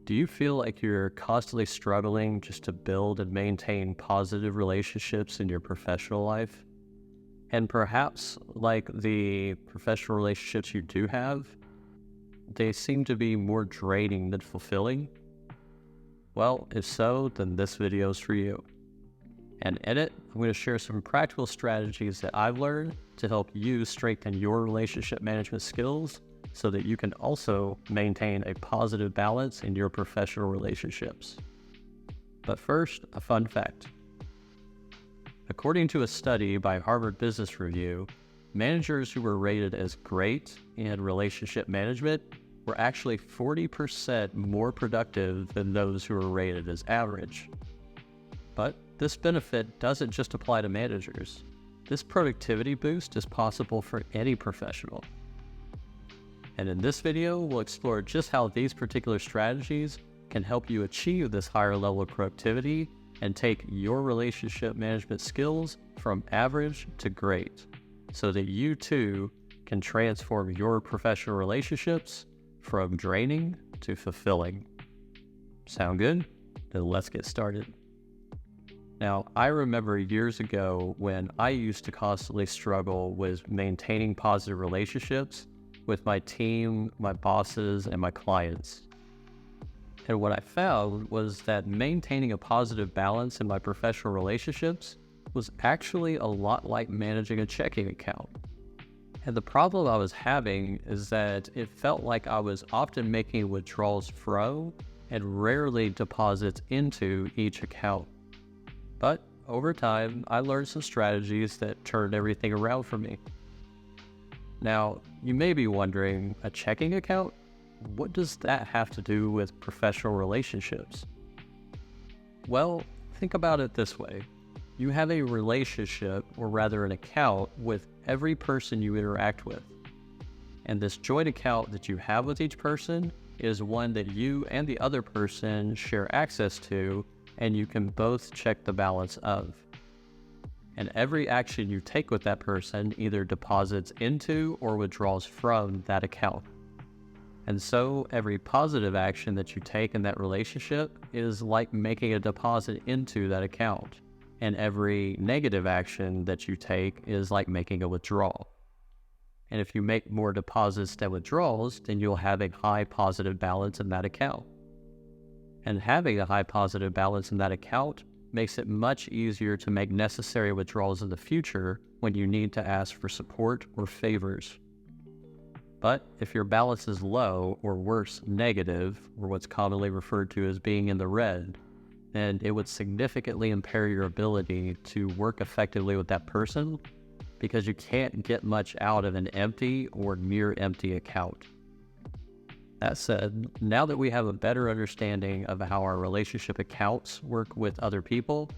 Do you feel like you're constantly struggling just to build and maintain positive relationships in your professional life? And perhaps, like the professional relationships you do have, they seem to be more draining than fulfilling? Well, if so, then this video is for you. And in it, I'm going to share some practical strategies that I've learned to help you strengthen your relationship management skills so that you can also maintain a positive balance in your professional relationships. But first, a fun fact. According to a study by Harvard Business Review, managers who were rated as great in relationship management were actually 40% more productive than those who were rated as average. But this benefit doesn't just apply to managers. This productivity boost is possible for any professional. And in this video, we'll explore just how these particular strategies can help you achieve this higher level of productivity and take your relationship management skills from average to great, so that you too can transform your professional relationships from draining to fulfilling. Sound good? Then let's get started. Now, I remember years ago when I used to constantly struggle with maintaining positive relationships with my team, my bosses, and my clients. And what I found was that maintaining a positive balance in my professional relationships was actually a lot like managing a checking account. And the problem I was having is that it felt like I was often making withdrawals from and rarely deposits into each account. But over time, I learned some strategies that turned everything around for me. Now, you may be wondering, a checking account? What does that have to do with professional relationships? Well, think about it this way. You have a relationship, or rather an account, with every person you interact with. And this joint account that you have with each person is one that you and the other person share access to, and you can both check the balance of. And every action you take with that person either deposits into or withdraws from that account. And so every positive action that you take in that relationship is like making a deposit into that account. And every negative action that you take is like making a withdrawal. And if you make more deposits than withdrawals, then you'll have a high positive balance in that account. And having a high positive balance in that account makes it much easier to make necessary withdrawals in the future when you need to ask for support or favors. But if your balance is low, or worse, negative, or what's commonly referred to as being in the red, then it would significantly impair your ability to work effectively with that person because you can't get much out of an empty or near empty account. That said, now that we have a better understanding of how our relationship accounts work with other people,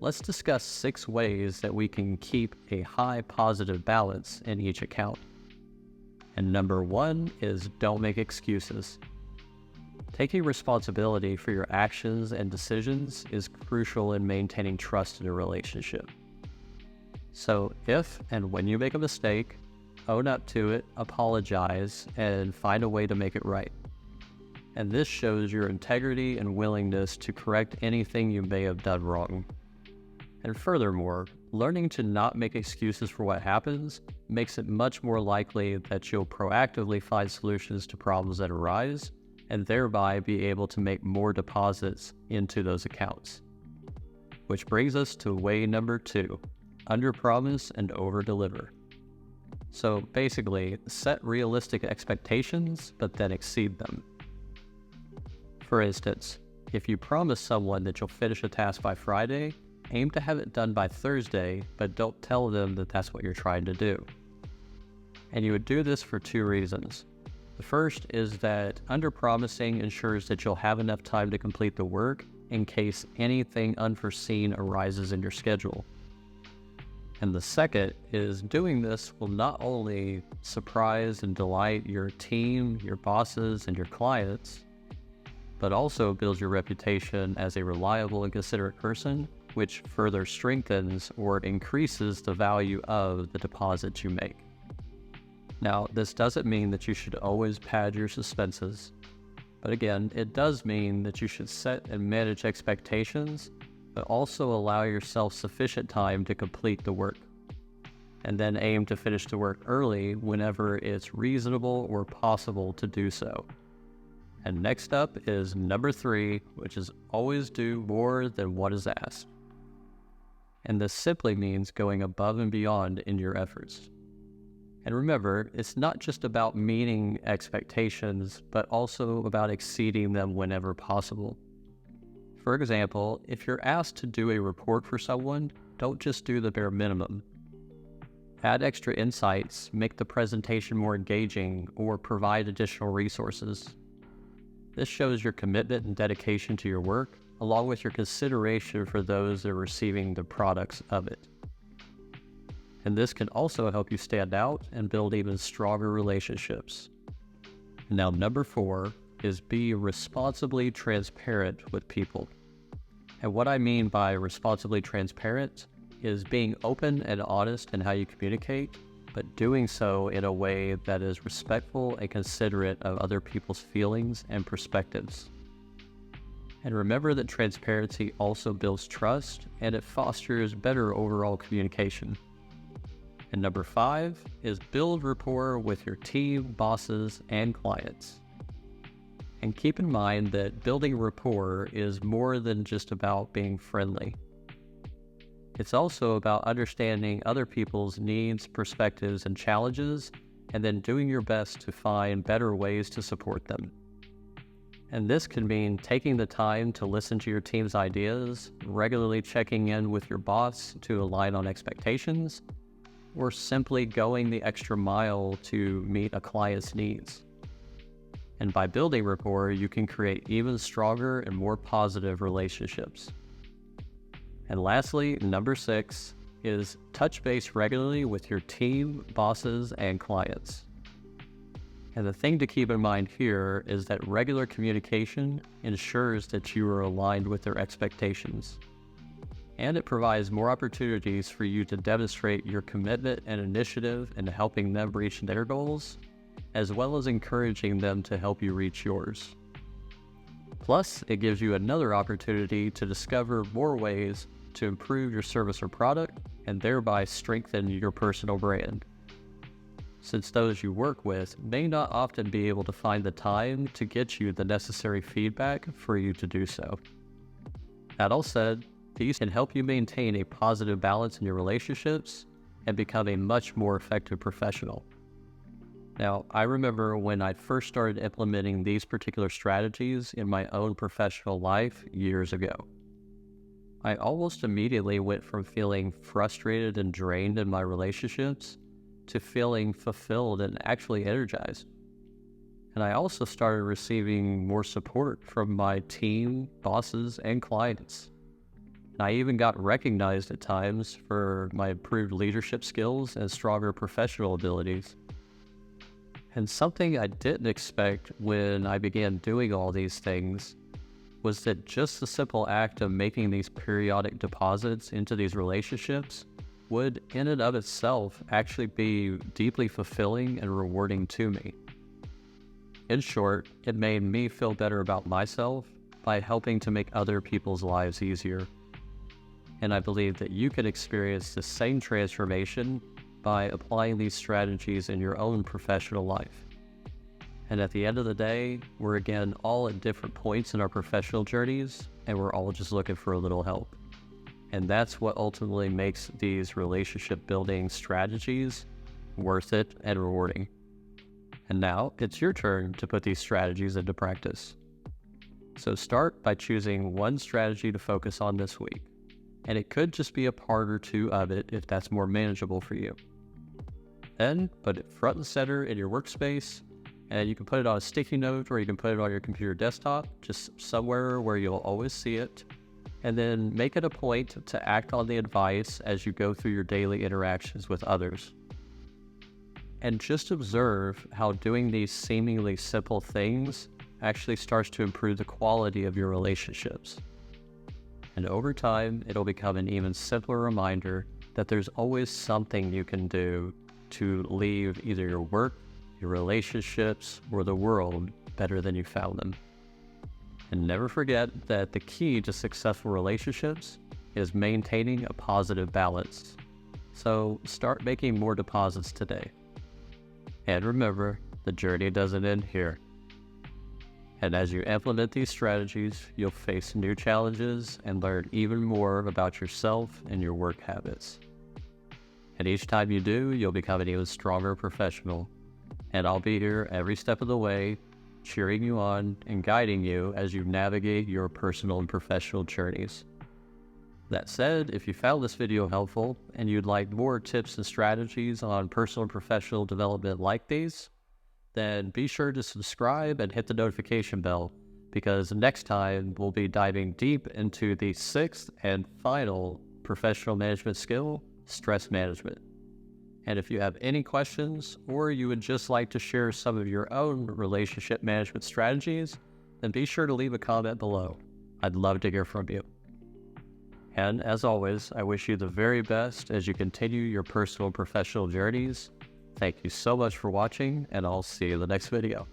let's discuss 6 ways that we can keep a high positive balance in each account. And number 1 is don't make excuses. Taking responsibility for your actions and decisions is crucial in maintaining trust in a relationship. So if and when you make a mistake, own up to it, apologize, and find a way to make it right. And this shows your integrity and willingness to correct anything you may have done wrong. And furthermore, learning to not make excuses for what happens makes it much more likely that you'll proactively find solutions to problems that arise, and thereby be able to make more deposits into those accounts. Which brings us to way number 2, underpromise and overdeliver. So basically, set realistic expectations, but then exceed them. For instance, if you promise someone that you'll finish a task by Friday, aim to have it done by Thursday, but don't tell them that that's what you're trying to do. And you would do this for 2 reasons. The first is that underpromising ensures that you'll have enough time to complete the work in case anything unforeseen arises in your schedule. And the second is doing this will not only surprise and delight your team, your bosses, and your clients, but also builds your reputation as a reliable and considerate person, which further strengthens or increases the value of the deposits you make. Now, this doesn't mean that you should always pad your suspenses. But again, it does mean that you should set and manage expectations, but also allow yourself sufficient time to complete the work, and then aim to finish the work early whenever it's reasonable or possible to do so. And next up is number 3, which is always do more than what is asked. And this simply means going above and beyond in your efforts. And remember, it's not just about meeting expectations, but also about exceeding them whenever possible. For example, if you're asked to do a report for someone, don't just do the bare minimum. Add extra insights, make the presentation more engaging, or provide additional resources. This shows your commitment and dedication to your work, along with your consideration for those that are receiving the products of it. And this can also help you stand out and build even stronger relationships. Now, number 4 is be responsibly transparent with people. And what I mean by responsibly transparent is being open and honest in how you communicate, but doing so in a way that is respectful and considerate of other people's feelings and perspectives. And remember that transparency also builds trust and it fosters better overall communication. And number 5 is build rapport with your team, bosses, and clients. And keep in mind that building rapport is more than just about being friendly. It's also about understanding other people's needs, perspectives, and challenges, and then doing your best to find better ways to support them. And this can mean taking the time to listen to your team's ideas, regularly checking in with your boss to align on expectations, or simply going the extra mile to meet a client's needs. And by building rapport, you can create even stronger and more positive relationships. And lastly, number 6 is touch base regularly with your team, bosses, and clients. And the thing to keep in mind here is that regular communication ensures that you are aligned with their expectations. And it provides more opportunities for you to demonstrate your commitment and initiative in helping them reach their goals, as well as encouraging them to help you reach yours. Plus, it gives you another opportunity to discover more ways to improve your service or product and thereby strengthen your personal brand, since those you work with may not often be able to find the time to get you the necessary feedback for you to do so. That all said, these can help you maintain a positive balance in your relationships and become a much more effective professional. Now, I remember when I first started implementing these particular strategies in my own professional life years ago. I almost immediately went from feeling frustrated and drained in my relationships to feeling fulfilled and actually energized. And I also started receiving more support from my team, bosses, and clients. And I even got recognized at times for my improved leadership skills and stronger professional abilities. And something I didn't expect when I began doing all these things was that just the simple act of making these periodic deposits into these relationships would in and of itself actually be deeply fulfilling and rewarding to me. In short, it made me feel better about myself by helping to make other people's lives easier. And I believe that you can experience the same transformation by applying these strategies in your own professional life. And at the end of the day, we're again all at different points in our professional journeys, and we're all just looking for a little help. And that's what ultimately makes these relationship building strategies worth it and rewarding. And now it's your turn to put these strategies into practice. So start by choosing one strategy to focus on this week. And it could just be a part or two of it if that's more manageable for you. Then put it front and center in your workspace, and you can put it on a sticky note or you can put it on your computer desktop, just somewhere where you'll always see it. And then make it a point to act on the advice as you go through your daily interactions with others. And just observe how doing these seemingly simple things actually starts to improve the quality of your relationships. And over time, it'll become an even simpler reminder that there's always something you can do to leave either your work, your relationships, or the world better than you found them. And never forget that the key to successful relationships is maintaining a positive balance. So start making more deposits today. And remember, the journey doesn't end here. And as you implement these strategies, you'll face new challenges and learn even more about yourself and your work habits. And each time you do, you'll become an even stronger professional. And I'll be here every step of the way, cheering you on and guiding you as you navigate your personal and professional journeys. That said, if you found this video helpful and you'd like more tips and strategies on personal and professional development like these, then be sure to subscribe and hit the notification bell, because next time we'll be diving deep into the 6th and final professional management skill, stress management. And if you have any questions, or you would just like to share some of your own relationship management strategies, then be sure to leave a comment below. I'd love to hear from you. And as always, I wish you the very best as you continue your personal and professional journeys. Thank you so much for watching, and I'll see you in the next video.